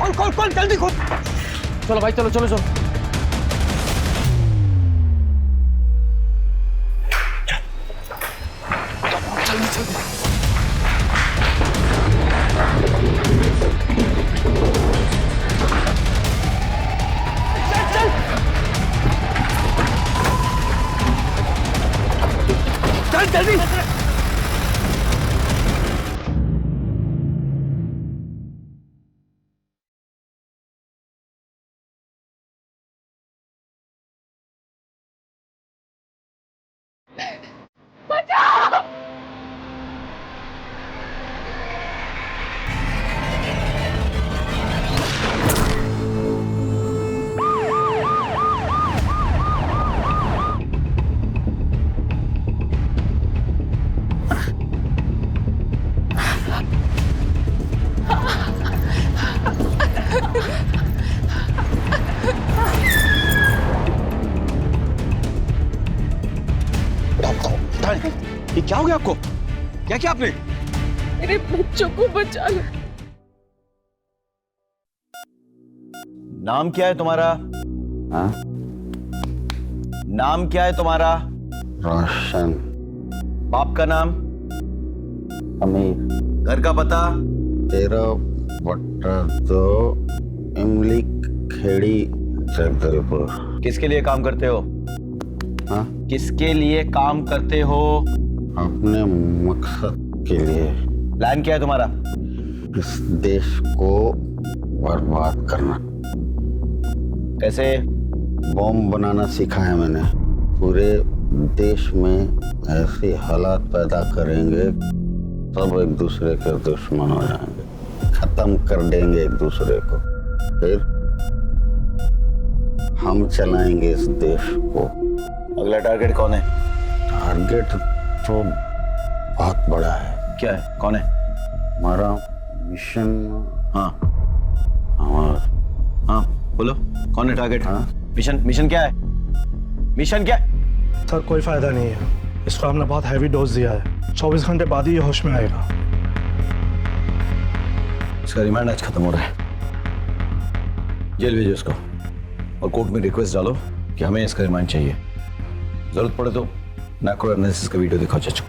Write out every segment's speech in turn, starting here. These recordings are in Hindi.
खोल खोल खोल जल्दी खोल। चलो भाई चलो चलो चलो। जल्दी जल्दी। चल चल जल्दी। ये क्या हो गया आपको? क्या किया आपने? मेरे बच्चों को बचा लो। नाम क्या है तुम्हारा? हाँ? नाम क्या है तुम्हारा? रोशन। बाप का नाम? अमीर। घर का पता? 13/2 इमली खेड़ी जगदलपुर। किसके लिए काम करते हो? हाँ? किसके लिए काम करते हो? अपने मकसद के लिए। प्लान क्या है तुम्हारा? इस देश को बर्बाद करना। कैसे? बॉम्ब बनाना सीखा है मैंने। पूरे देश में ऐसे हालात पैदा करेंगे सब एक दूसरे के दुश्मन हो जाएंगे, खत्म कर देंगे एक दूसरे को, फिर हम चलाएंगे इस देश को। अगला टारगेट कौन है? टारगेट तो बहुत बड़ा है। क्या है? कौन है? हमारा मिशन। हाँ हमारा हाँ बोलो, कौन है टारगेट? हाँ? मिशन मिशन क्या है? मिशन क्या है? सर कोई फायदा नहीं है, इसको हमने बहुत हैवी डोज दिया है, 24 घंटे बाद ही ये होश में आएगा। इसका रिमांड आज खत्म हो रहा है, जेल भेजो इसको और कोर्ट में रिक्वेस्ट डालो कि हमें इसका रिमांड चाहिए। जरूरत पड़े तो मैक्रो एनालिसिस का वीडियो दिखाओ जज को।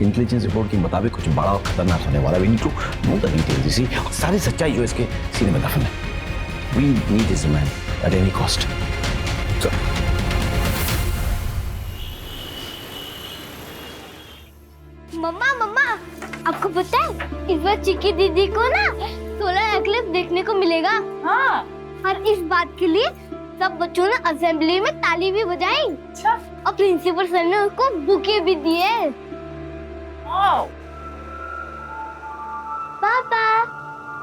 इंटेलिजेंस रिपोर्ट के मुताबिक कुछ बड़ा और खतरनाक होने वाला। We need to know the details, इसी और सारी सच्चाई जो इसके सीने में दफन है। We need this man at any cost. मम्मा मम्मा, आपको पता है इस बार चिक्की दीदी को ना सोलर एक्लिप्स देखने को मिलेगा। हाँ। और इस बात के लिए सब बच्चों ने असेंबली में ताली भी बजाई। अच्छा। और प्रिंसिपल सर ने उसको बुके भी दिए। पापा।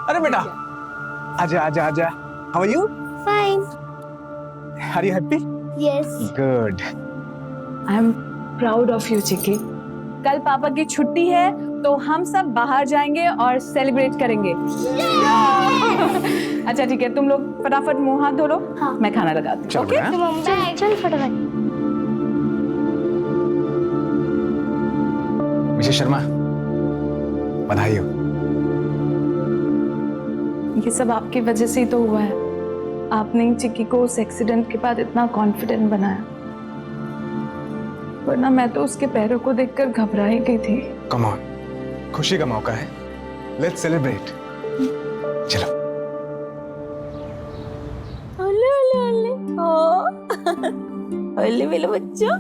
अरे बेटा, आजा आजा आजा। How are you? Fine. Are you happy? Yes. Good. I am proud of you Chikki. कल पापा की छुट्टी है तो हम सब बाहर जाएंगे और सेलिब्रेट करेंगे। अच्छा ठीक है, तुम लोग फटाफट मुंह हाथ धो लो। हाँ। मैं खाना लगाती हूँ। ओके? तो मम्मा चल फटाफट। मिसेस शर्मा, बधाई हो। ये सब आपकी वजह से ही तो हुआ है। आपने ही चिक्की को उस एक्सीडेंट के बाद इतना कॉन्फिडेंट बनाया, वरना मैं तो उसके पैरों को देखकर घबरा ही गई थी। कम ऑन, खुशी का मौका है, लेट्स सेलिब्रेट। चलो। ओले ओले ओले ओले मेरे बच्चों।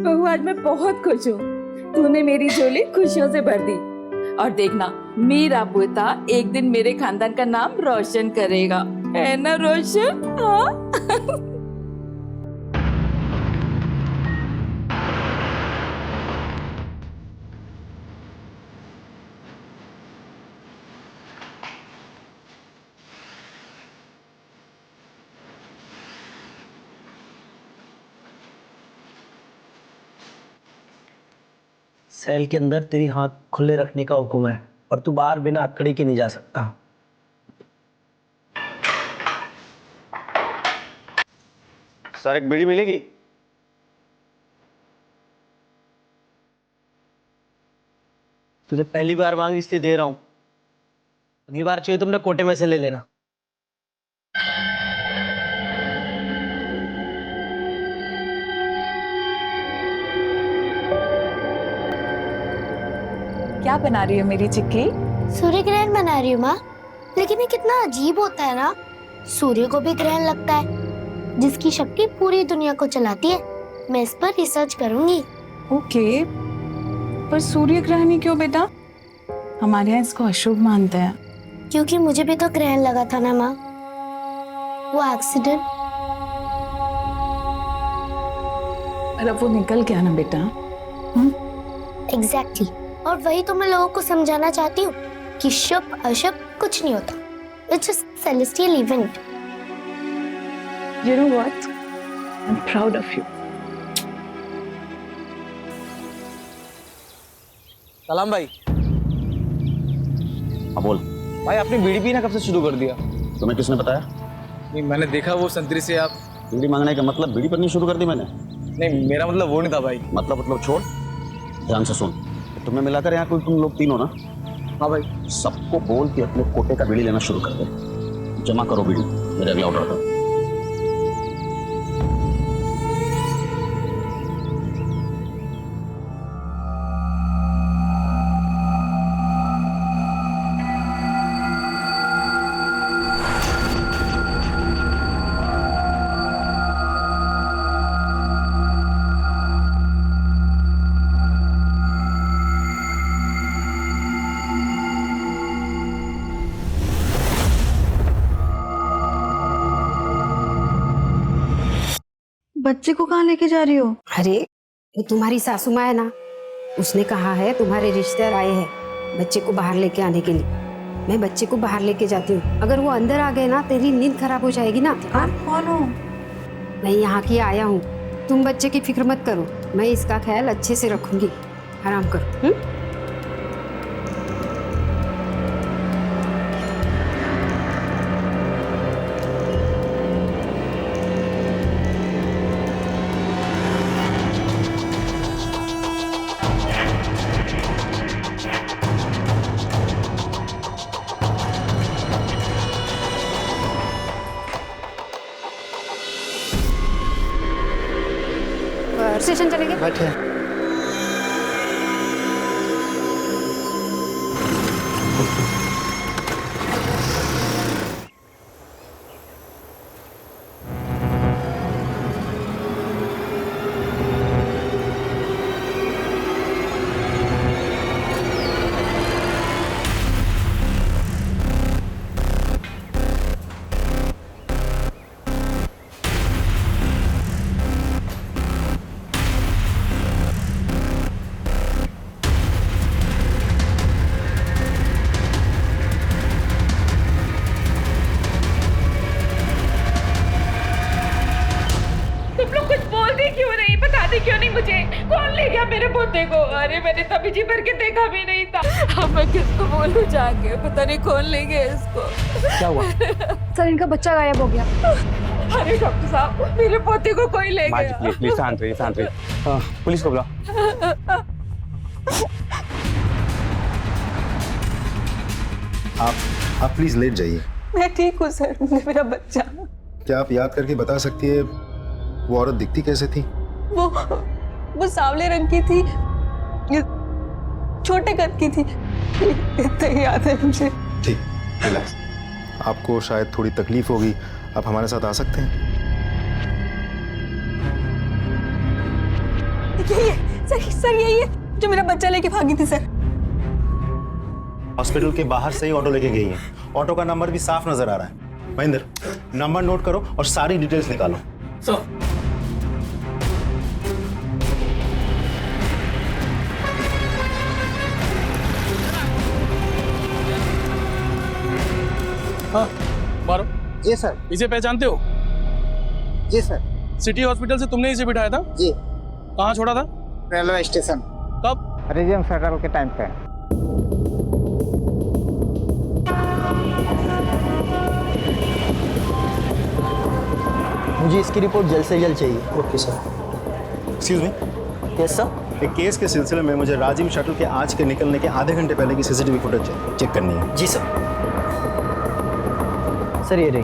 बहू आज मैं बहुत खुश हूँ, तूने मेरी झोली खुशियों से भर दी। और देखना, मेरा पोता एक दिन मेरे खानदान का नाम रोशन करेगा, है ना रोशन? हाँ? सेल के अंदर तेरी हाथ खुले रखने का हुक्म है और तू बाहर बिना हथकड़ी के नहीं जा सकता। सर एक बीड़ी मिलेगी? तुझे पहली बार मांगी इसलिए दे रहा हूं। अगली बार चाहिए तुमने कोटे में से ले लेना। क्या बना रही हो मेरी चिक्की? सूर्य ग्रहण बना रही हूँ माँ। लेकिन ये कितना अजीब होता है ना, सूर्य को भी ग्रहण लगता है जिसकी शक्ति पूरी दुनिया को चलाती है। मैं इस पर रिसर्च करूंगी। ओके, पर सूर्य ग्रहण ही क्यों बेटा? हमारे यहाँ इसको अशुभ मानते हैं। क्योंकि मुझे भी तो ग्रहण लगा था ना माँ, वो एक्सीडेंट। पर अब वो निकल गया ना बेटा। एग्जैक्टली, और वही तो मैं लोगों को समझाना चाहती हूँ कि शुभ अशुभ कुछ नहीं होता। It's just celestial event. You know what? I'm proud of you. सलाम भाई। हाँ बोल। भाई आपने बीड़ी पीना कब से शुरू कर दिया? तुम्हें किसने बताया? नहीं, मैंने देखा वो संतरी से आप। बीड़ी मांगने का मतलब बीड़ी पीनी शुरू कर दी मैंने? नहीं, मेरा मतलब वो नहीं था भाई। मतलब छोड़, ध्यान से सुन। तुम्हें मिलाकर यहाँ कोई तुम लोग तीन हो ना? हाँ भाई। सबको बोल के अपने कोटे का बीड़ी लेना शुरू कर दे। जमा करो बीड़ी मेरे अगला ऑर्डर का। बच्चे को कहाँ लेके जा रही हो? अरे वो तुम्हारी सासू माँ है ना, उसने कहा है तुम्हारे रिश्तेदार आए हैं बच्चे को बाहर लेके आने के लिए। मैं बच्चे को बाहर लेके जाती हूँ। अगर वो अंदर आ गए ना तेरी नींद खराब हो जाएगी ना। आप कौन हो? मैं यहाँ की आया हूँ, तुम बच्चे की फिक्र मत करो, मैं इसका ख्याल अच्छे से रखूंगी। आराम करो। स्टेशन चलेंगे। बैठे। क्यों नहीं? मुझे कौन ले गया मेरे पोते को? अरे मैंने तभी जी भर के देखा भी नहीं था। अब मैं किसको बोलूं जाके? पता नहीं कौन ले गया इसको। क्या हुआ? सर इनका बच्चा गायब हो गया। अरे डॉक्टर साहब, मेरे पोते को कोई ले गया। प्लीज शांत रहिए, शांत रहिए। पुलिस को बुलाओ। आप प्लीज लेट जाइए। मैं ठीक हूँ सर, मेरा बच्चा। क्या आप याद करके बता सकती है वो औरत दिखती कैसे थी? वो सांवले रंग की थी, छोटे कद की थी, इतना ही याद है मुझे। ठीक, रिलैक्स। आपको शायद थोड़ी तकलीफ होगी, आप हमारे साथ आ सकते हैं। सर यही है जो मेरा बच्चा लेके भागी थी सर। हॉस्पिटल के बाहर से ही ऑटो लेके गई है। ऑटो का नंबर भी साफ नजर आ रहा है। महेंद्र, नंबर नोट करो और सारी डिटेल्स निकालो। हाँ, मारो। जी सर। इसे पहचानते हो? जी सर। सिटी हॉस्पिटल से तुमने इसे बिठाया था? जी। कहाँ छोड़ा था? Railway station. कब? रिजर्व फेडरल के टाइम पे। मुझे इसकी रिपोर्ट जल्द से जल्द चाहिए। Okay sir. Excuse me. Yes sir. एक केस के सिलसिले में मुझे राजीव शटल के आज के निकलने के आधे घंटे पहले की सीसीटीवी फुटेज चेक करनी है। जी सर। सर ये रही।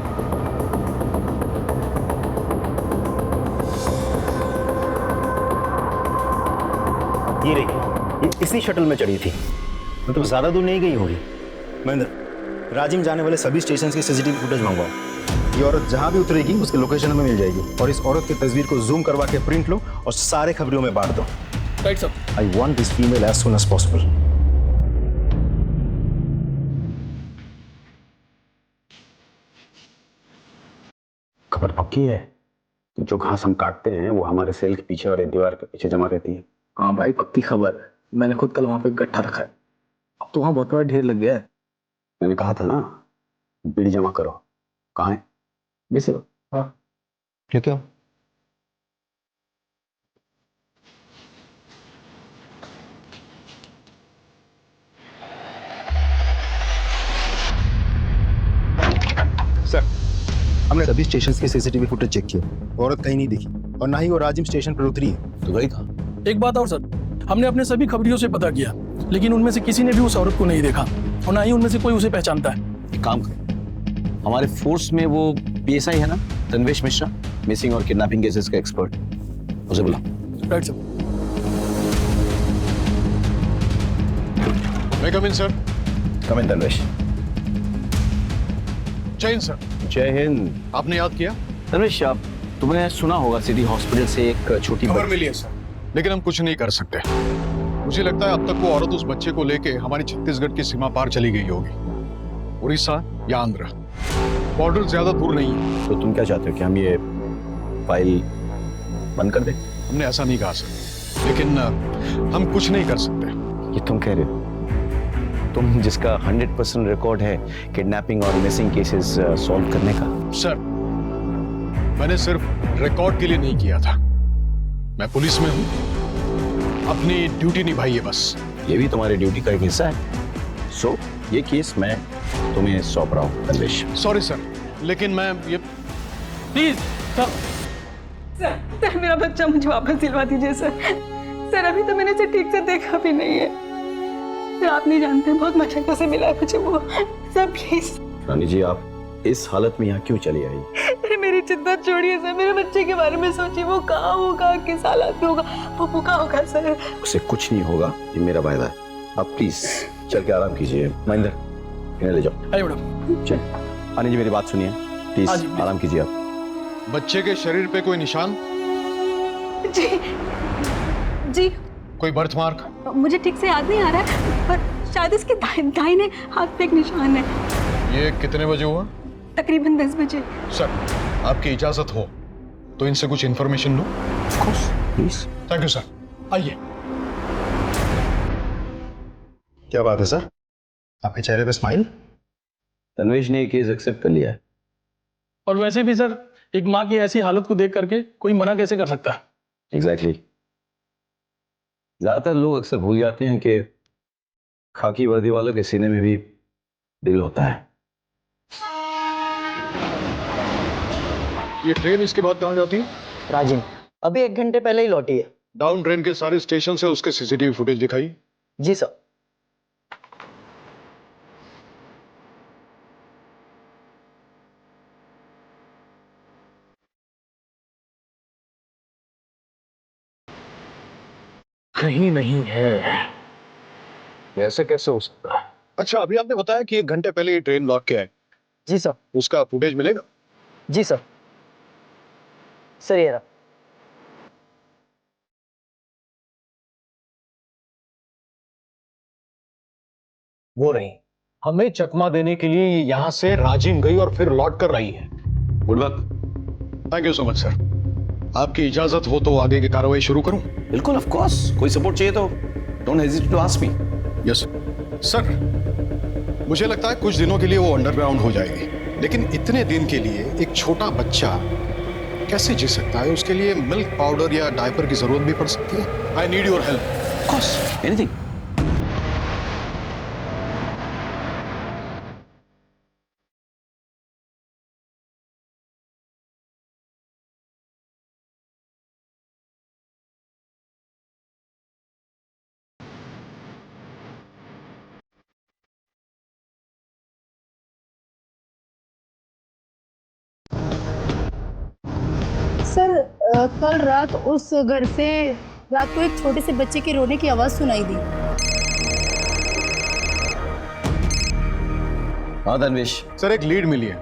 ये रही, ये इसी शटल में चढ़ी थी, मतलब ज्यादा दूर नहीं गई होगी। महेंद्र, राजिम जाने वाले सभी स्टेशन की सीसीटीवी फुटेज मंगवाओ। ये औरत जहां भी उतरेगी उसके लोकेशन में मिल जाएगी, और इस औरत की तस्वीर को जूम करवा के प्रिंट लो और सारे खबरों में बांट दो। Right sir. I want this female as soon as possible. खबर पक्की है? जो घास हम काटते हैं वो हमारे सेल के पीछे और एक दीवार के पीछे जमा रहती है। हाँ भाई पक्की खबर। मैंने खुद कल वहां पे गट्ठा रखा है। अब तो वहां बहुत बड़ा ढेर लग गया है। मैंने कहा था ना, बीड़ी जमा करो। कहाँ है? वैसे हाँ ये क्या? सर, हमने सभी स्टेशन के सीसीटीवी फुटेज चेक किए, औरत कहीं नहीं दिखी, और ना ही वो राजिम स्टेशन पर उतरी है। तो गई कहाँ? एक बात और सर, हमने अपने सभी खबरियों से पता किया, लेकिन उनमें से किसी ने भी उस औरत को नहीं देखा और ना ही उनमें से कोई उसे पहचानता है। एक काम करो, हमारे फोर्स में वो पीएसआई है ना, तन्वेश मिश्रा, मिसिंग और किडनैपिंग केसेस का एक्सपर्ट, उसे बुला। Right sir. मैं कम इन सर। कम इन तन्वेश। जय हिंद सर। जय हिंद। आपने याद किया? तन्वेश, आप तुमने सुना होगा सिटी हॉस्पिटल से एक छोटी खबर मिली है सर, लेकिन हम कुछ नहीं कर सकते। मुझे लगता है अब तक वो औरत उस बच्चे को लेके हमारी छत्तीसगढ़ की सीमा पार चली गई होगी, उड़ीसा या आंध्र। बॉर्डर ज्यादा दूर नहीं है। तो तुम क्या चाहते हो कि हम ये फाइल बंद कर दें? हमने ऐसा नहीं कहा सर, लेकिन हम कुछ नहीं कर सकते। ये तुम कह रहे हो? तुम जिसका 100% रिकॉर्ड है किडनैपिंग और मिसिंग केसेस सॉल्व करने का। सर, मैंने सिर्फ रिकॉर्ड के लिए नहीं किया था। मैं पुलिस में हूं, अपनी ड्यूटी निभाई है बस। ये भी तुम्हारी ड्यूटी का एक हिस्सा है। सो ये केस मैं तुम्हें सौंप रहा हूँ तन्वेश। सॉरी सर, लेकिन मैं ये प्लीज सर। सर मेरा बच्चा मुझे वापस दिलवा दीजिए सर। सर अभी तो मैंने इसे ठीक से देखा भी नहीं है सर। आप नहीं जानते बहुत मशक्कत से मिला है मुझे वो। Sir please. रानी जी, आप इस हालत में यहाँ क्यों चली आई? अरे मेरी चिंता छोड़िए सर, मेरे बच्चे के बारे में सोचिए। वो कहाँ होगा, किस हालत में होगा, वो भूखा होगा सर। उसे कुछ नहीं होगा, ये मेरा वायदा है। आप प्लीज चल के आराम कीजिए। महेंद्र, इन्हें ले जाओ। आइए मैडम। चल रानी जी, मेरी बात सुनिए प्लीज, आराम कीजिए आप। बच्चे के शरीर पे कोई निशान? जी जी कोई बर्थ मार्क? मुझे ठीक से याद नहीं आ रहा है, पर शायद इसके दाहिने हाथ पे एक निशान है। ये कितने बजे हुआ? तकरीबन 10 बजे। सर, आपकी इजाजत हो तो इनसे कुछ information low. Please. Thank you sir. आइए। क्या बात है सर, आपके चेहरे पे स्माइल? तन्वेश ने ये केस एक्सेप्ट कर लिया है। और वैसे भी सर, एक माँ की ऐसी हालत को देख करके कोई मना कैसे कर सकता है? एग्जैक्टली। ज्यादातर लोग अक्सर भूल जाते हैं कि खाकी वर्दी वालों के सीने में भी दिल होता है। ये ट्रेन इसके बाद कहाँ जाती है? राजिम अभी 1 घंटे पहले ही लौटी है। डाउन ट्रेन के सारे स्टेशन से उसके सीसीटीवी फुटेज दिखाई। जी सर। कहीं नहीं है। ऐसे कैसे हो सकता है? अच्छा, अभी आपने बताया कि 1 घंटे पहले ये ट्रेन लौट के आए। जी सर। उसका फुटेज मिलेगा? जी सर। सर ये रहा। वो नहीं, हमें चकमा देने के लिए ये यहाँ से राजिम गई और फिर लौट कर रही है। Good work. Thank you so much sir. आपकी इजाजत हो तो आगे की कार्रवाई शुरू करूं? बिल्कुल, ऑफ कोर्स। कोई सपोर्ट चाहिए तो don't hesitate to ask me. Yes sir. मुझे लगता है कुछ दिनों के लिए वो अंडरग्राउंड हो जाएगी, लेकिन इतने दिन के लिए एक छोटा बच्चा कैसे जी सकता है? उसके लिए मिल्क पाउडर या डायपर की जरूरत भी पड़ सकती है। I need your help. Of course, anything. Sir कल रात उस घर से रात को एक छोटे से बच्चे के रोने की आवाज सुनाई दी। हाँ धनवेश, सर एक लीड मिली है।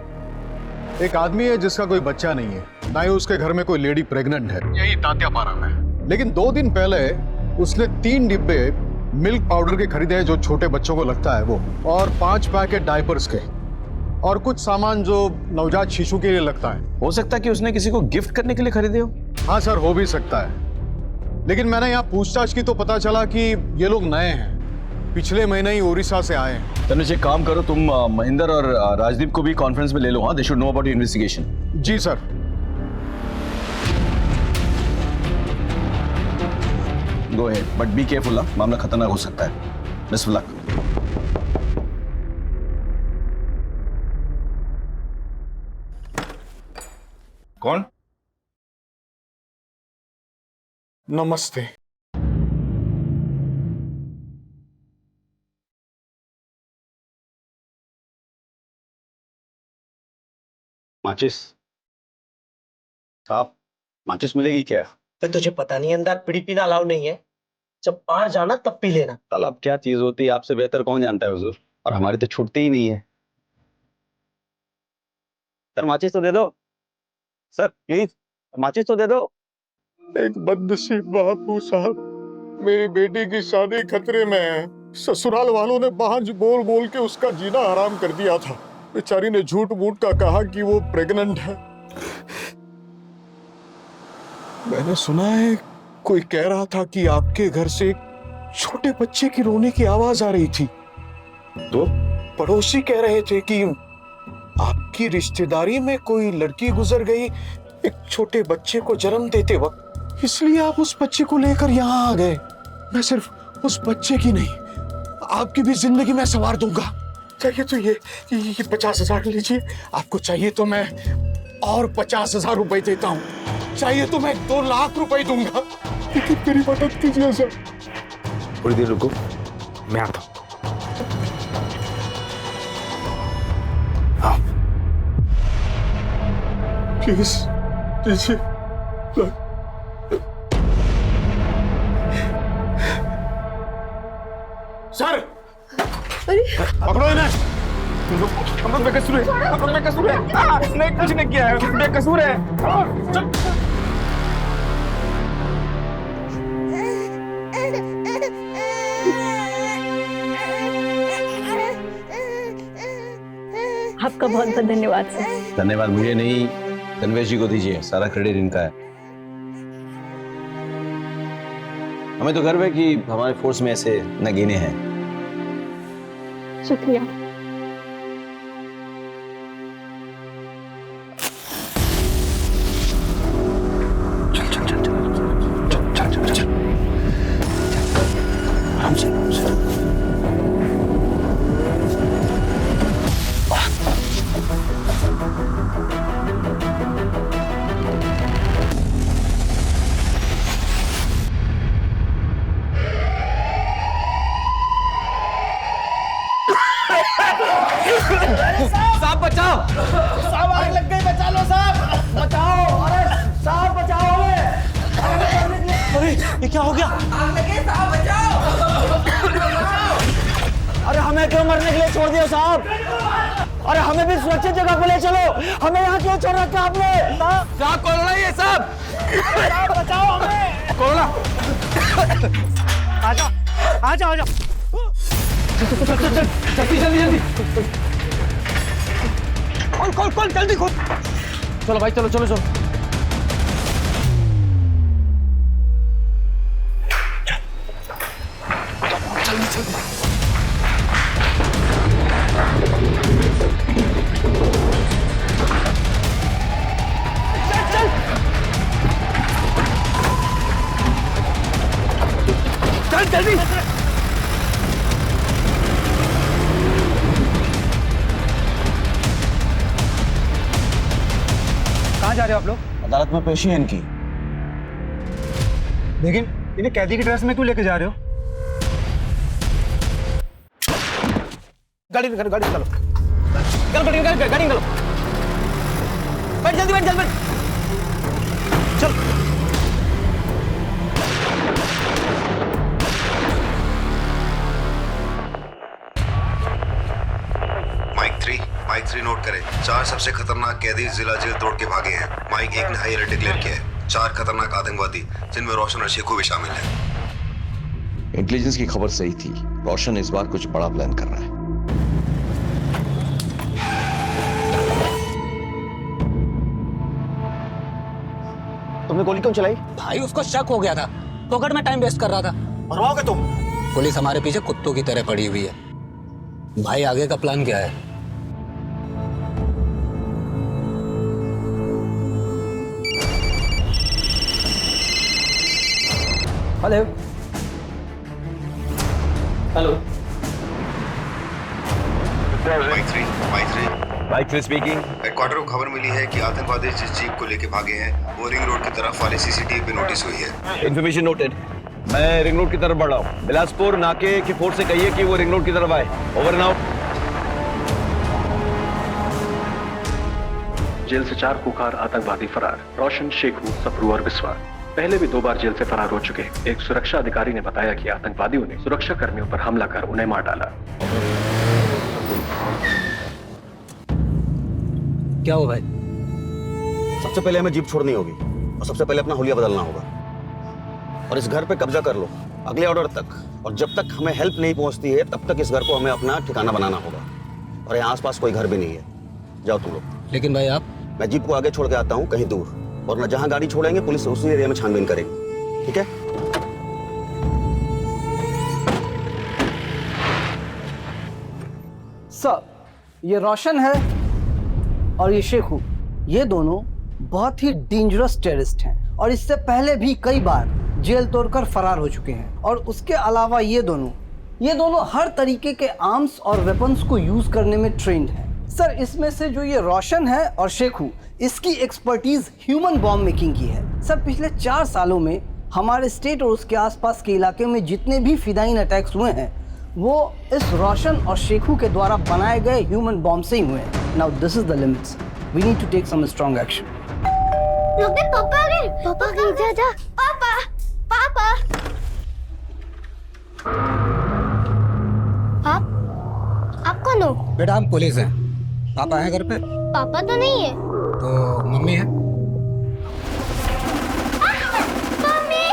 एक आदमी है जिसका कोई बच्चा नहीं है, ना ही उसके घर में कोई लेडी प्रेग्नेंट है, यही तात्यापारा में। लेकिन 2 दिन पहले उसने 3 डिब्बे मिल्क पाउडर के खरीदे हैं जो छोटे बच्चों को लगता है वो, और 5 पैकेट डायपर्स के, और कुछ सामान जो नवजात शिशु के लिए लगता है। हो सकता है कि उसने किसी को गिफ्ट करने के लिए खरीदे हो। हाँ सर, हो भी सकता है, लेकिन मैंने यहाँ पूछताछ की तो पता चला कि ये लोग नए हैं, पिछले महीने ही उड़ीसा से आए हैं। तनुज एक काम करो, तुम महेंद्र और राजदीप को भी कॉन्फ्रेंस में ले लो। हाँ, they should know about your investigation. जी sir. Go ahead, but be careful, मामला खतरनाक हो सकता है। Best of luck. कौन? नमस्ते। माचिस साहब, माचिस मिलेगी क्या? तो तुझे पता नहीं अंदर बीड़ी पीना अलाउ नहीं है, जब बाहर जाना तब पी लेना। तलब क्या चीज होती है आपसे बेहतर कौन जानता है हुजूर, और हमारी तो छूटती ही नहीं है। सर माचिस तो दे दो सर, प्लीज माचिस तो दे दो। एक बदनसीब बापू साहब, मेरी बेटी की शादी खतरे में है। ससुराल वालों ने बांझ बोल बोल के उसका जीना हराम कर दिया था। बेचारी ने झूठ मूठ का कहा कि वो प्रेग्नेंट है। मैंने सुना है कोई कह रहा था कि आपके घर से छोटे बच्चे की रोने की आवाज आ रही थी, तो पड़ोसी कह रहे थे कि आपकी रिश्तेदारी में कोई लड़की गुजर गई एक छोटे बच्चे को जन्म देते वक्त, इसलिए आप उस बच्चे को लेकर यहाँ आ गए। मैं सिर्फ उस बच्चे की नहीं, आपकी भी जिंदगी में संवार दूंगा। चाहिए तो ये 50,000 लीजिए, आपको चाहिए तो मैं और 50,000 रुपए देता हूँ, चाहिए तो मैं 2 लाख रुपए दूंगा, लेकिन मेरी मदद कीजिए सर। थोड़ी देर रुको, मैं आता हूँ। प्लीज लीजिए। सर पकड़ो इन्हें। हम लोग बेकसूर है, हम लोग बेकसूर है। नहीं, कुछ नहीं किया है, बेकसूर है। आपका बहुत बहुत धन्यवाद सर। धन्यवाद मुझे नहीं, तन्वेश जी को दीजिए, सारा क्रेडिट इनका है। हमें तो गर्व है कि हमारे फोर्स में ऐसे नगीने हैं। शुक्रिया। साहब बचाओ, साहब आग लग गई, बचा लो साहब, बचाओ। अरे साहब बचाओ हमें। अरे ये क्या हो गया? आग लगी साहब, बचाओ। अरे हमें क्यों मरने के लिए छोड़ दिया साहब? अरे हमें भी सुरक्षित जगह पे ले चलो, हमें यहाँ क्यों छोड़ रखा आपने? साहब कोरोना ही है साहब, बचाओ हमें। कोरोना, आजा आजा आजा, जल्दी जल्दी जल्दी, खोल खोल जल्दी खोल। चलो भाई, चलो चलो चलो। जल्दी जल्दी। चल चल जल्दी। कहाँ जा रहे हो आप लोग? अदालत में पेशी है इनकी। लेकिन इन्हें कैदी की ड्रेस में क्यों लेके जा रहे हो? गाड़ी निकालो, गाड़ी निकालो, गाड़ी निकालो, बैठ जल्दी, बैठ जल्दी, बैठ। चल। माइक 3 नोट करें। 4 सबसे खतरनाक कैदी जिला जेल तोड़ के भागे हैं। माइक 1 ने हाई अलर्ट डिक्लेयर किया है। 4 खतरनाक आतंकवादी जिनमें रोशन और शेखू भी शामिल है। इंटेलिजेंस की खबर सही थी, रोशन इस बार कुछ बड़ा प्लान कर रहा है। तुमने गोली क्यों चलाई? भाई उसको शक हो गया था, पॉकेट में टाइम वेस्ट कर रहा था। मरवाओगे तुम? पुलिस हमारे पीछे कुत्तों की तरह पड़ी हुई है। भाई आगे का प्लान क्या है? Hello hello Mike 3 speaking. Headquarter को खबर मिली है कि आतंकवादी जिस जीप को लेके भागे हैं वो रिंग रोड की तरफ वाले सीसीटीवी पे नोटिस हुई है। Information noted. मैं रिंग रोड की तरफ बढ़ रहा हूँ। बिलासपुर नाके की फोर्स से कहिए कि वो रिंग रोड की तरफ आए। Over and out. जेल से 4 कुख्यात आतंकवादी फरार, रोशन, शेखू, सप्रू और बिस्वा। पहले भी 2 बार जेल से फरार हो चुके हैं। एक सुरक्षा अधिकारी ने बताया कि आतंकवादियों ने सुरक्षा कर्मियों पर हमला कर उन्हें मार डाला। क्या हो भाई? सबसे पहले हमें जीप छोड़नी होगी और सबसे पहले अपना हुलिया बदलना होगा और इस घर पे कब्जा कर लो अगले ऑर्डर तक। और जब तक हमें हेल्प नहीं पहुंचती है तब तक इस घर को हमें अपना ठिकाना बनाना होगा। और यहाँ आसपास कोई घर भी नहीं है। जाओ तुम लोग। लेकिन भाई आप? मैं जीप को आगे छोड़ के आता हूँ कहीं दूर, और मैं जहाँ गाड़ी छोड़ेंगे पुलिस उसी एरिया में छानबीन करेगी। ठीक है? सर, ये रोशन है और ये शेखू। ये दोनों बहुत ही डेंजरस टेररिस्ट हैं और इससे पहले भी कई बार जेल तोड़कर फरार हो चुके हैं। और उसके अलावा ये दोनों हर तरीके के आर्म्स और वेपन्स को यूज करने में ट्रेंड हैं। सर, इसमें से जो ये रोशन है और शेखू, इसकी एक्सपर्टीज ह्यूमन बॉम्ब मेकिंग की है। सर, पिछले 4 सालों में हमारे स्टेट और उसके आसपास के इलाके में जितने भी फिदाइन अटैक्स हुए हैं वो इस रोशन और शेखू के द्वारा बनाए गए ह्यूमन बॉम्ब से ही हुए हैं। Now this is the limits. We need to take some strong action. लोग देख, पापा आ गए। पापा आ गए। जा जा। पापा पापा आप कौन हो? बेटा हम पुलिस हैं। पापा है घर पे? पापा तो नहीं है। तो मम्मी है? मम्मी!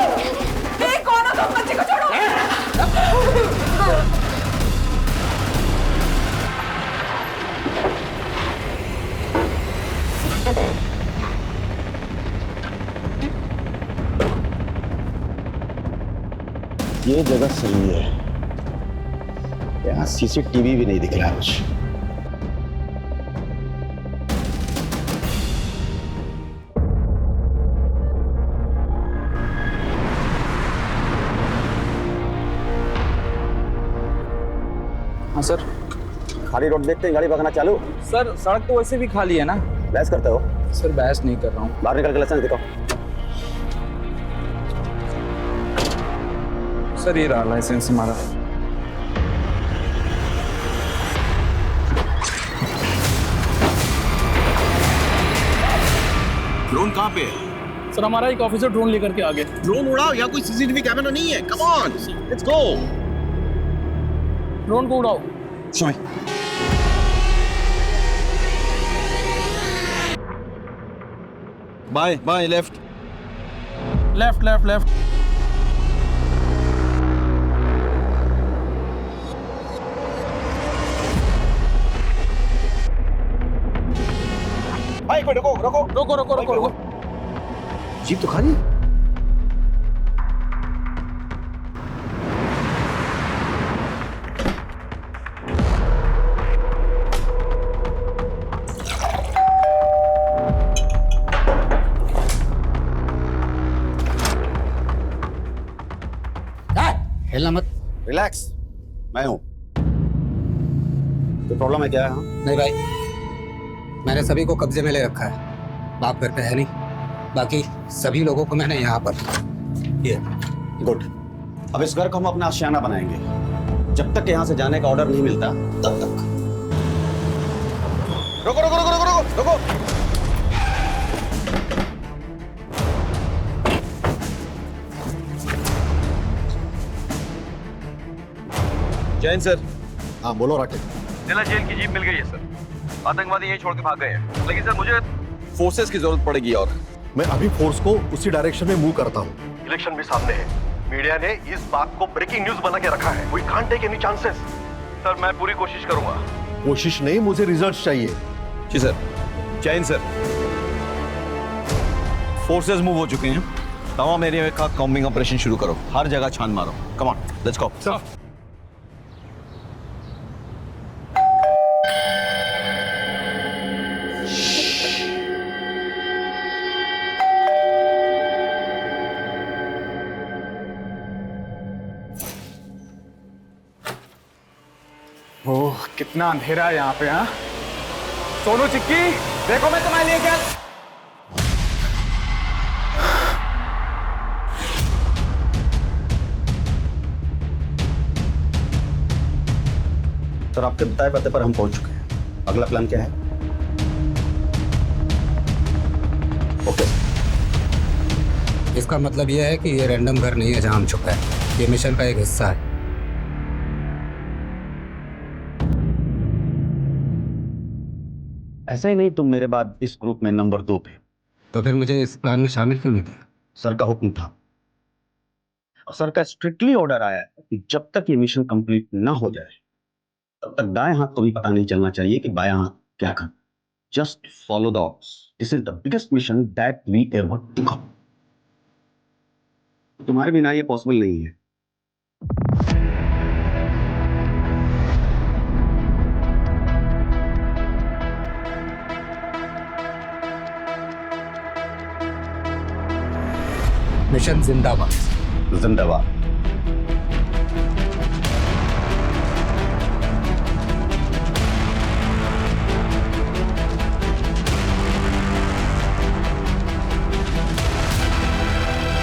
कौन हो तुम? बच्चे को छोड़ो। ये जगह सही है। यहाँ सीसीटीवी भी नहीं दिख रहा है कुछ। हाँ सर। खाली रोड देखते ही गाड़ी भगाना चालू? सर सड़क तो वैसे भी खाली है ना। बहस करते हो? सर बहस नहीं कर रहा हूँ। बाहर निकल के लाइसेंस दिखाओ। सर ये रहा लाइसेंस हमारा। ड्रोन कहाँ पे है? सर हमारा एक ऑफिसर ड्रोन लेकर के आ गए। ड्रोन उड़ाओ, या कोई सीसीटीवी कैमरा नहीं है। Come on, let's go. Drone को उड़ाओ। Bye bye, left left left left. भाई रुको रुको रोको रोको रोको रोको। जीप तो खाली। हिलना मत। रिलैक्स, मैं हूं। तो प्रॉब्लम है क्या है? नहीं भाई, मैंने सभी को कब्जे में ले रखा है। बाप घर पे है नहीं, बाकी सभी लोगों को मैंने यहाँ पर। ये गुड। अब इस घर को हम अपना आशियाना बनाएंगे। जब तक यहाँ से जाने का ऑर्डर नहीं मिलता तब तक। रुको रुको रुको रुको रुको रुको। जैन सर। हाँ बोलो राकेश। जिला जेल की जीप मिल गई है सर। आतंकवादी यहीं छोड़ के भाग गए हैं, लेकिन सर मुझे फोर्सेस की जरूरत पड़ेगी। और मैं अभी फोर्स को उसी डायरेक्शन में मूव करता हूँ। इलेक्शन भी सामने है, मीडिया ने इस बात को ब्रेकिंग न्यूज बना के रखा है। We can't take any chances. Sir मैं पूरी कोशिश करूंगा। कोशिश नहीं, मुझे रिजल्ट चाहिए। जी sir. Jain sir, forces move हो चुके हैं, तमाम एरिया का कॉम्बिंग ऑपरेशन शुरू करो, हर जगह छान मारो। कम ऑन, लेट्स गो। ओह कितना अंधेरा है यहाँ पे। हाँ सोनू चिक्की, देखो मैं तुम्हारे लिए क्या। सर आपके बताए पते पर हम पहुंच चुके हैं। अगला प्लान क्या है? ओके। इसका मतलब यह है कि ये रैंडम घर नहीं है जहां हम छुपे हैं, ये मिशन का एक हिस्सा है। ऐसा ही नहीं, तुम मेरे बाद इस ग्रुप में नंबर 2 पे। तो फिर मुझे इस प्लान में शामिल क्यों नहीं किया? सर का हुक्म था और सर का स्ट्रिक्टली ऑर्डर आया है कि जब तक ये मिशन कंप्लीट ना हो जाए तब तक दाएं हाथ को भी पता नहीं चलना चाहिए कि बायां हाथ क्या कर। Just follow the orders. This is the biggest mission that we ever took up. तुम्हारे बिना ये पॉसिबल नहीं है। मिशन जिंदाबाद। जिंदाबाद।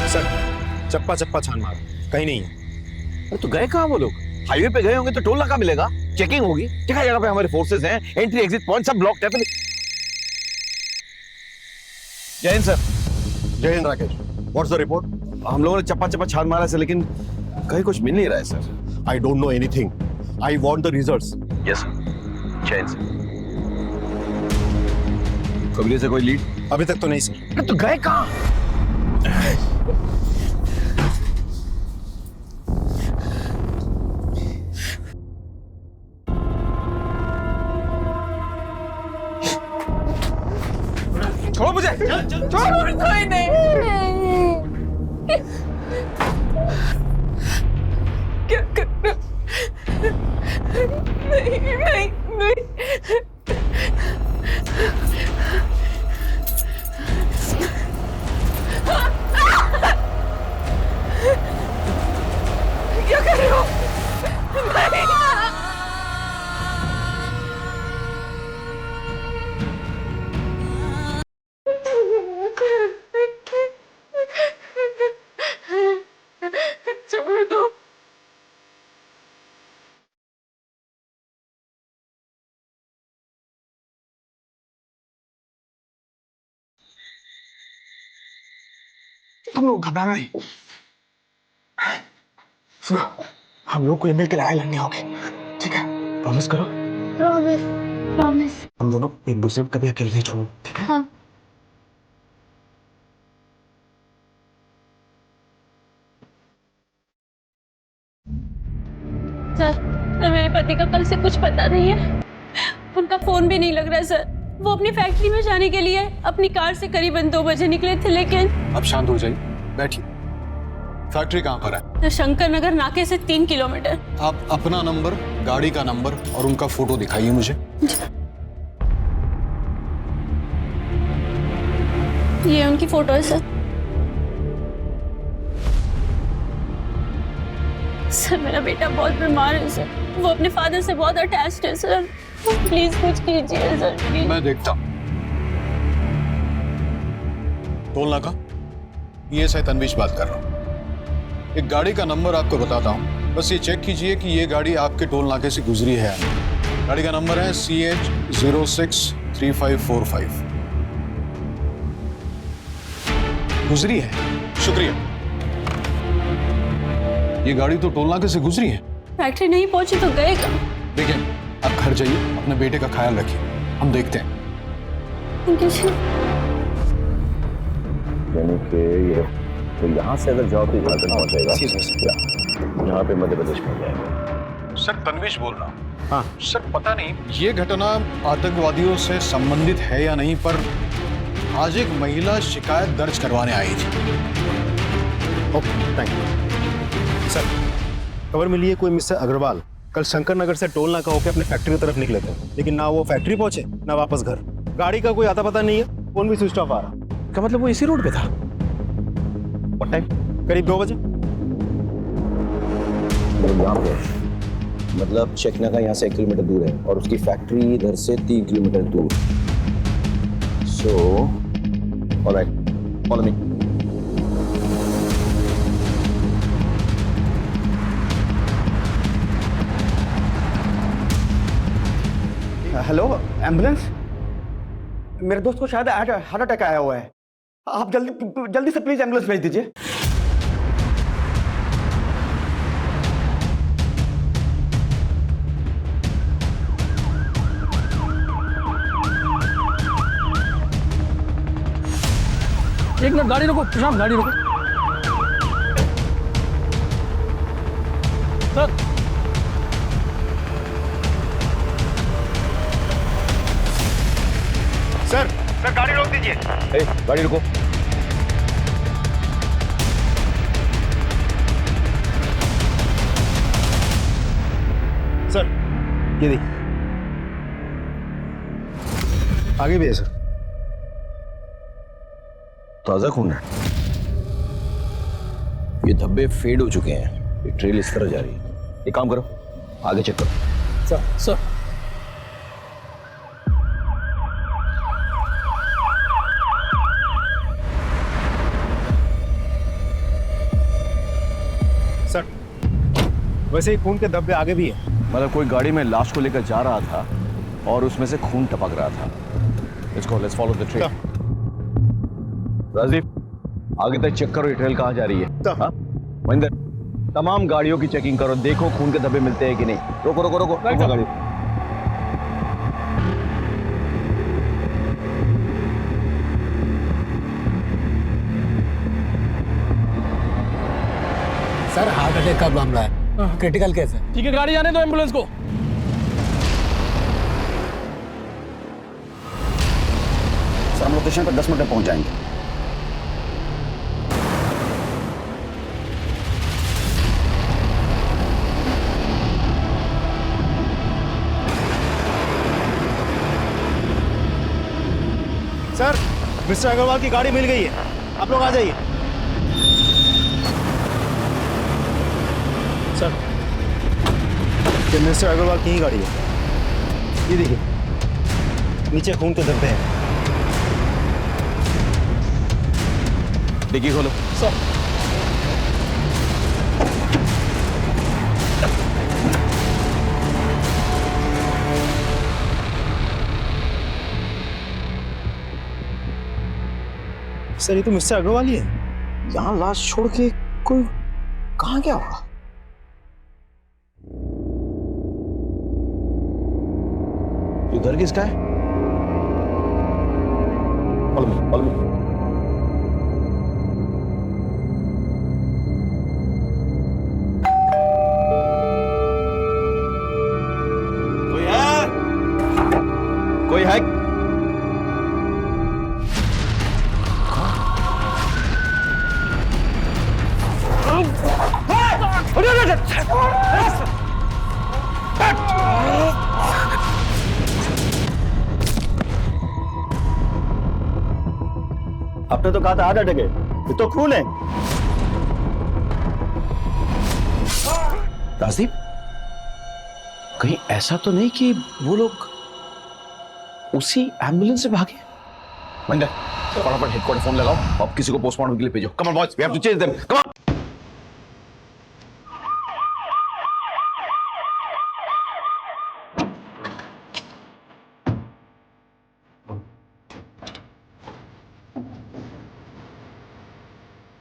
सर चप्पा चप्पा छान मारो, कहीं नहीं है। अरे तो गए कहाँ वो लोग? हाईवे पे गए होंगे तो टोल नाका मिलेगा, चेकिंग होगी, जगह जगह पे हमारे फोर्सेस हैं, एंट्री एग्जिट पॉइंट सब ब्लॉक्ड है। जय हिंद सर। जय Hind Rakesh. What's the report? हम लोगों ने चप्पा चप्पा छान मारा है, लेकिन कहीं कुछ मिल नहीं रहा है sir. I don't know anything. I want the results. Yes sir. जय हिंद सर। कबीले से कोई लीड? अभी तक तो नहीं सर। अरे तो गए कहाँ? छोड़ो मुझे, छोड़ो। कोई नहीं। क्या करना? नहीं नहीं नहीं। क्या कर रहे हो? नहीं। छोड़ दो। तुम लोग घबराना नहीं। सुनो, हम लोग को ये मिलकर लड़ाई लड़नी होगी, ठीक है? प्रॉमिस करो। Promise promise. हम दोनों एक दूसरे को कभी अकेले नहीं छोड़ो, ठीक है? हाँ। सर, मेरे पति का कल से कुछ पता नहीं है। उनका फोन भी नहीं लग रहा है सर। वो अपनी फैक्ट्री में जाने के लिए अपनी कार से करीबन 2 बजे निकले थे, लेकिन अब शांत हो जाइए, बैठिए। फैक्ट्री कहाँ पर है? शंकर नगर नाके से 3 किलोमीटर। आप अपना नंबर, गाड़ी का नंबर और उनका फोटो दिखाइए मुझे। ये उनकी फोटो है सर। सर मेरा बेटा बहुत बीमार है सर। वो अपने फादर से बहुत अटैच्ड है सर। प्लीज कुछ कीजिए सर, प्लीज। मैं देखता हूँ। टोल नाका, ये से तनवीश बात कर रहा हूँ। एक गाड़ी का नंबर आपको बताता हूँ, बस ये चेक कीजिए कि ये गाड़ी आपके टोल नाके से गुजरी है। गाड़ी का नंबर है CH063545। गुजरी है? शुक्रिया। ये गाड़ी तो टोल नाके से गुजरी है। फैक्ट्री नहीं पहुंची तो गए कब? देखिए, आप घर जाइए, अपने बेटे का ख्याल रखिए, हम देखते हैं। Thank you sir. यानी कि ये तो यहाँ से अगर जाओ तो झारखंड पहुंच जाएगा, यहाँ पे मध्य प्रदेश पहुंच जाएगा। सर, तन्वीश बोल रहा हूँ। हाँ सर, पता नहीं ये घटना आतंकवादियों से संबंधित है या नहीं, पर आज एक महिला शिकायत दर्ज करवाने आई थी। Okay, thank you sir. खबर मिली है कोई मिस्टर अग्रवाल कल शंकर नगर से टोल नाका होकर अपने फैक्ट्री की तरफ निकले थे, लेकिन ना वो फैक्ट्री पहुंचे ना वापस घर। गाड़ी का कोई आता पता नहीं है, फोन भी स्विच ऑफ आ रहा। क्या मतलब वो इसी रोड पे था? What time? करीब 2 बजे। यहाँ पे मतलब चेकनाका यहाँ से 1 किलोमीटर दूर है और उसकी फैक्ट्री इधर से 3 किलोमीटर दूर। So alright, follow me. Hello, ambulance? मेरे दोस्त को शायद हार्ट अटैक आया हुआ है। आप जल्दी से प्लीज एम्बुलेंस भेज दीजिए। एक मिनट, गाड़ी रोको प्रशांत, गाड़ी रोको। सर, सर गाड़ी रोक दीजिए। गाड़ी रुको। सर ये देखिए, आगे भी है सर। ताजा खून है। ये धब्बे फेड हो चुके हैं, ये ट्रेल इस तरह जा रही है। एक काम करो, आगे चेक करो। सर सर वैसे ही खून के धब्बे आगे भी है। मतलब कोई गाड़ी में लाश को लेकर जा रहा था और उसमें से खून टपक रहा था। Let's follow the trail. Rajdeep, आगे तक चेक करो ये ट्रेल कहाँ जा रही है। हाँ? महेंद्र, तमाम गाड़ियों की चेकिंग करो, देखो खून के धब्बे मिलते हैं कि नहीं। रोको रोको रोको, रोको गाड़ी। सर हार्ट अटैक का मामला है, क्रिटिकल केस है। ठीक है, गाड़ी आने दो एम्बुलेंस को। सर हम लोकेशन पर 10 मिनट में पहुंच जाएंगे। सर मिस्टर अग्रवाल की गाड़ी मिल गई है, आप लोग आ जाइए। सर ये मिस्टर अग्रवाल की ही गाड़ी है। ये देखिए, नीचे खून के धब्बे हैं। डिग्गी खोलो। सर सर ये तो मिस्टर अग्रवाल ही है। यहाँ लाश छोड़ के कोई कहाँ गया होगा? ये घर किसका है? Follow me, follow me. कोई है? कोई है? आपने तो कहा था हार्ट अटैक है, ये तो खून है। राजदीप, कहीं ऐसा तो नहीं कि वो लोग उसी एम्बुलेंस से भागे? मंदिर, फटाफट हेडक्वार्टर फोन लगाओ और किसी को पोस्टमार्टम के लिए भेजो। Come on boys, we have to chase them. Come on.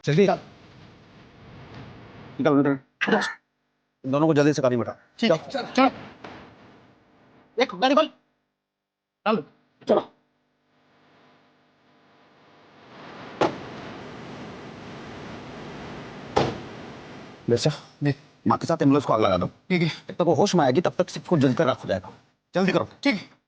जल्दी निकल। इन दोनों को जल्दी से गाड़ी में बैठा। ठीक है चलो एक गाड़ी खोल चलो चलो वैसे माँ के साथ एम्बुलेंस को आग लगा दो। ठीक है जब तक वो होश में आएगी तब तक सबको जलकर राख हो जाएगा। जल्दी करो। ठीक है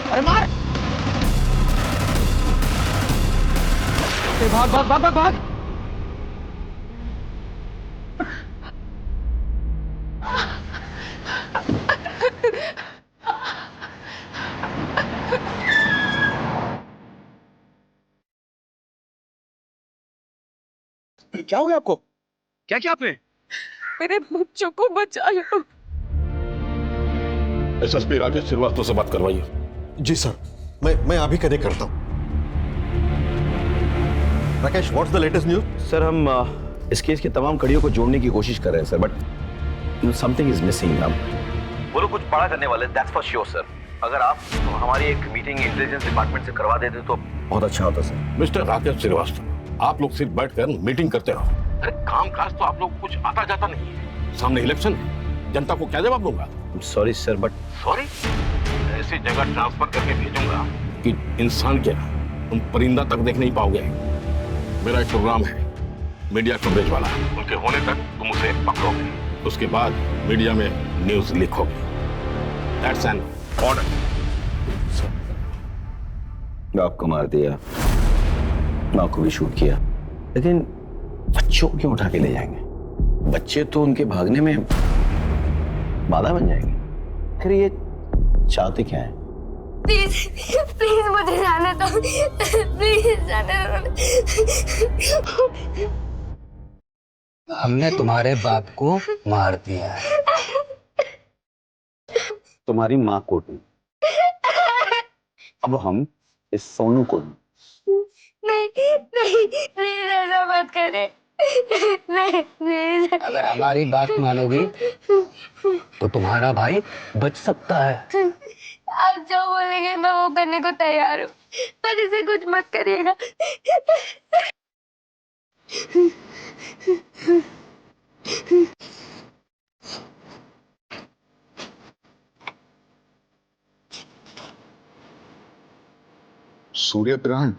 अरे मार! भाग भाग भाग भाग भाग! क्या हो गया आपको? क्या किया आपने? मेरे बच्चों को बचाओ। एसएसपी राकेश श्रीवास्तव से बात करवाइए। जी सर, मैं अभी कनेक्ट करता हूँ। Rakesh, what's the latest news? Sir हम इस केस की तमाम कड़ियों को जोड़ने की कोशिश कर रहे हैं sir, but something is missing. वो लोग कुछ बड़ा करने वाले, दैट्स फॉर श्योर सर। अगर आप हमारी एक मीटिंग इंटेलिजेंस डिपार्टमेंट से करवा देते तो बहुत अच्छा होता सर। मिस्टर राकेश श्रीवास्तव, आप लोग सिर्फ बैठकर मीटिंग करते रहो। अरे काम काज तो आप लोग कुछ आता जाता नहीं है। सामने इलेक्शन है, जनता को क्या जवाब दूंगा? Sorry sir, but sorry? ऐसी जगह ट्रांसफर करके भेजूंगा कि इंसान क्या तुम परिंदा तक देख नहीं पाओगे। मेरा एक प्रोग्राम है मीडिया कवरेज वाला, उनके होने तक तुम उसे पकड़ोगे, उसके बाद मीडिया में न्यूज लीक होगी। That's an order. आपको मार दिया, माँ को भी शूट किया, लेकिन बच्चों को क्यों उठा के ले जाएंगे? बच्चे तो उनके भागने में बाधा बन जाएंगे। फिर ये चाहते क्या है? प्लीज प्लीज मुझे जाने दो, प्लीज जाने दो। हमने तुम्हारे बाप को मार दिया है। तुम्हारी माँ को नहीं, अब हम इस सोनू को नहीं नहीं प्लीज ऐसा मत करे, नहीं प्लीज। अगर हमारी बात मानोगी तो तुम्हारा भाई बच सकता है। आप जो बोलेंगे मैं वो करने को तैयार हूँ, पर इसे कुछ मत करिएगा। सूर्य ग्रहण?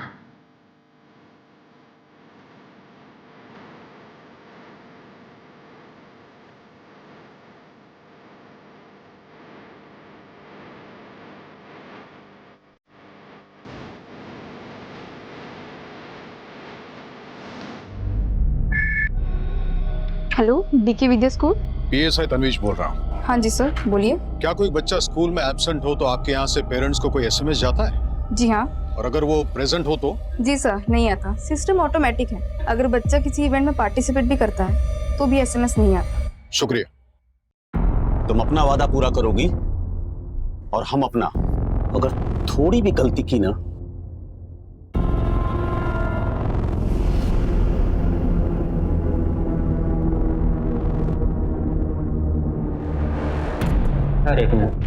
हेलो, डीके विद्या स्कूल। पीएसआई तन्वीश बोल रहा हूँ। हाँ जी सर, बोलिए। क्या कोई बच्चा स्कूल में एब्सेंट हो तो आपके यहाँ से पेरेंट्स को कोई एसएमएस जाता है? जी हाँ। और अगर वो प्रेजेंट हो तो? जी सर, नहीं आता। सिस्टम ऑटोमेटिक है। अगर बच्चा किसी इवेंट में पार्टिसिपेट भी करता है तो भी एसएमएस नहीं आता। शुक्रिया। तुम अपना वादा पूरा करोगी और हम अपना। अगर थोड़ी भी गलती की ना एक मिनट,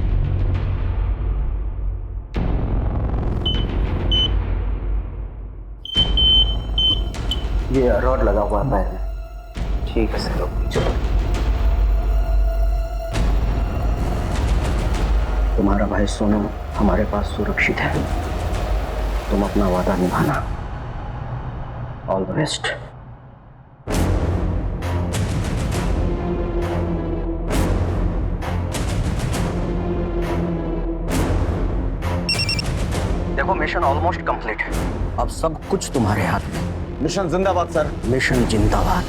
ये रॉड लगा हुआ है पैर में। ठीक है सर, चलो। तुम्हारा भाई सोनू हमारे पास सुरक्षित है। तुम अपना वादा निभाना। All the best. देखो, मिशन ऑलमोस्ट कंप्लीट है। अब सब कुछ तुम्हारे हाथ में। मिशन जिंदाबाद सर। मिशन जिंदाबाद।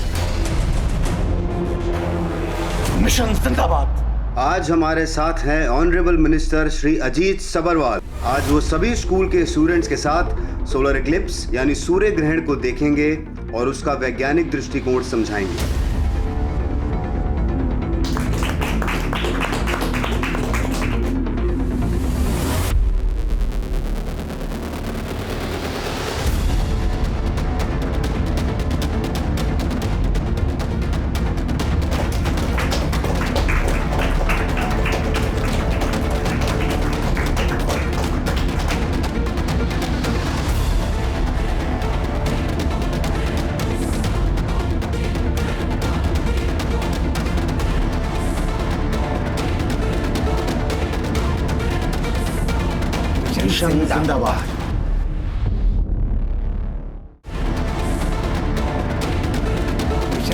मिशन जिंदाबाद। आज हमारे साथ हैं ऑनरेबल मिनिस्टर श्री अजीत सबरवाल। आज वो सभी स्कूल के स्टूडेंट्स के साथ सोलर इक्लिप्स यानी सूर्य ग्रहण को देखेंगे और उसका वैज्ञानिक दृष्टिकोण समझाएंगे। मिशन जिंदाबाद।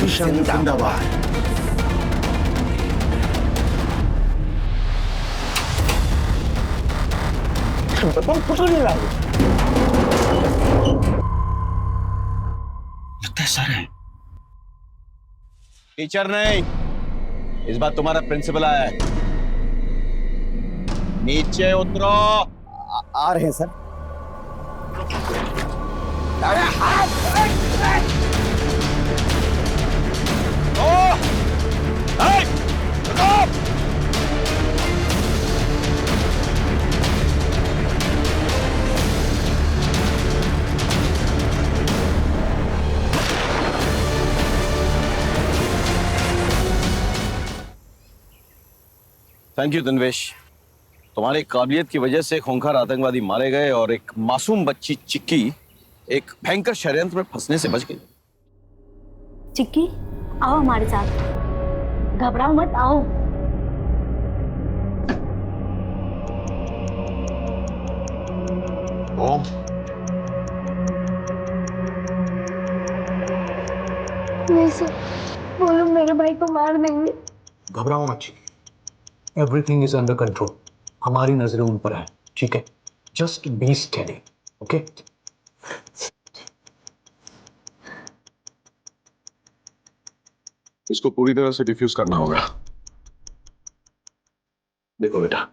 मिशन जिंदाबाद। लगता है सर है। टीचर नहीं, इस बार तुम्हारा प्रिंसिपल आया है। नीचे उतरो। आ रहे हैं सर। थैंक यू तन्वेश, तुम्हारी काबिलियत की वजह से खूंखार आतंकवादी मारे गए और एक मासूम बच्ची चिक्की एक भयंकर षड्यंत्र में फंसने से बच गई। चिक्की, आओ हमारे साथ, घबराओ मत, आओ। ओम, नहीं सर, वो लोग मेरे भाई को मार देंगे। घबराओ मत, एवरीथिंग इज अंडर कंट्रोल। हमारी नजरें उन पर है, ठीक है? Just be steady, okay? इसको पूरी तरह से डिफ्यूज करना होगा। देखो बेटा,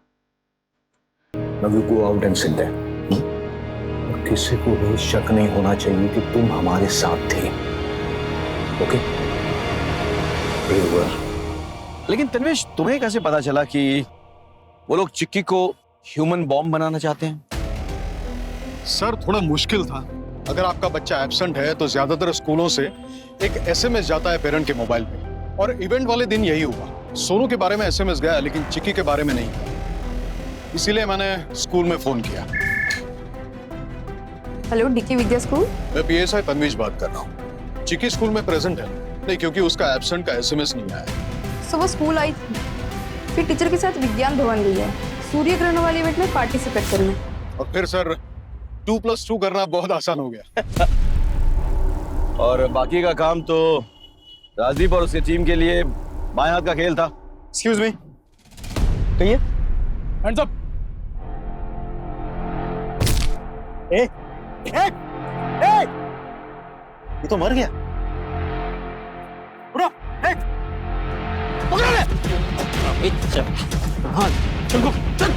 नवी को आउट एंड सिंध है, और किसी को भी शक नहीं होना चाहिए कि तुम हमारे साथ थे, ओके? लेकिन तन्वेश, तुम्हें कैसे पता चला कि वो लोग चिक्की को ह्यूमन बॉम्ब बनाना चाहते हैं? सर, थोड़ा मुश्किल था। अगर आपका बच्चा एब्सेंट है तो ज्यादातर स्कूलों से एक एसएमएस जाता है पेरेंट के मोबाइल पे, और इवेंट वाले दिन यही हुआ। सोनू के बारे में एसएमएस गया लेकिन चिक्की के बारे में नहीं, इसीलिए मैंने स्कूल में फोन किया। हेलो, डीके विद्या स्कूल। मैं पीएसआई तन्वीश बात कर रहा हूँ। चिक्की स्कूल में प्रेजेंट है नहीं, क्योंकि उसका एब्सेंट का एसएमएस नहीं आया। सो वो स्कूल आई थी, फिर टीचर के साथ विज्ञान भवन गई है सूर्य ग्रहण वाले इवेंट में पार्टिसिपेट करने। और फिर सर 2+2 करना बहुत आसान हो गया। और बाकी का काम तो राजदीप और उसकी टीम के लिए बाएं हाथ का खेल था। एक्सक्यूज मी, कहिए। Hands up. ए, ए, ए, ये तो मर गया। उठो, ए, पकड़ो ले। हाँ, चल चल।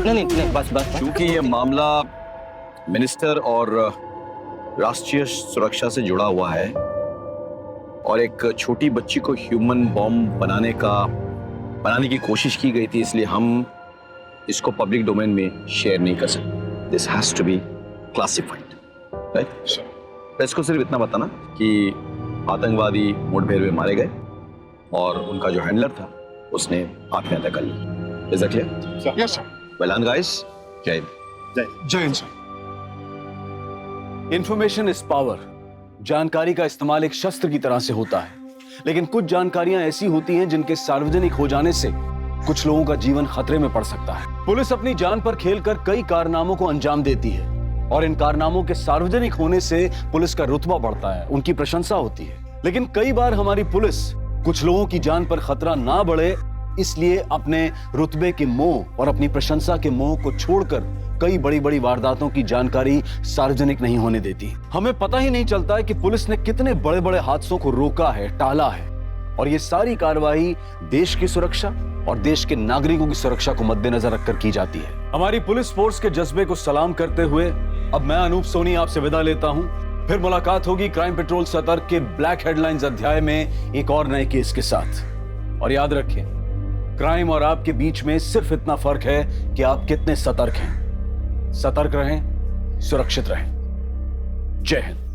नहीं, बस। क्योंकि ये मामला मिनिस्टर और राष्ट्रीय सुरक्षा से जुड़ा हुआ है और एक छोटी बच्ची को ह्यूमन बॉम्ब बनाने की कोशिश की गई थी, इसलिए हम इसको पब्लिक डोमेन में शेयर नहीं कर सकते। This has to be classified, right? Press को सिर्फ इतना बताना कि आतंकवादी मुठभेड़ में मारे गए और उनका जो हैंडलर था उसने आत्महत्या कर ली। Is that clear? Yes sir. Well done guys. जय हिंद। जय हिंद सर। Information is power. जानकारी का इस्तेमाल एक शस्त्र की तरह से होता है, लेकिन कुछ जानकारियां ऐसी होती हैं जिनके सार्वजनिक हो जाने से कुछ लोगों का जीवन खतरे में पड़ सकता है। पुलिस अपनी जान पर खेलकर कई कारनामों को अंजाम देती है और इन कारनामों के सार्वजनिक होने से पुलिस का रुतबा बढ़ता है, उनकी प्रशंसा होती है। लेकिन कई बार हमारी पुलिस कुछ लोगों की जान पर खतरा ना बढ़े इसलिए अपने रुतबे के मोह और अपनी प्रशंसा के मोह को छोड़कर कई बड़ी बड़ी वारदातों की जानकारी सार्वजनिक नहीं होने देती। हमें पता ही नहीं चलता है कि पुलिस ने कितने बड़े बड़े हादसों को रोका है, टाला है, और ये सारी कार्रवाई देश की सुरक्षा और देश के नागरिकों की सुरक्षा को मद्देनजर रखकर की जाती है। हमारी पुलिस फोर्स के जज्बे को सलाम करते हुए अब मैं अनूप सोनी आपसे विदा लेता हूं। फिर मुलाकात होगी क्राइम पेट्रोल सतर्क के ब्लैक हेडलाइंस अध्याय में एक और नए केस के साथ। और याद रखें, क्राइम और आपके बीच में सिर्फ इतना फर्क है कि आप कितने सतर्क हैं। सतर्क रहें, सुरक्षित रहें। जय हिंद।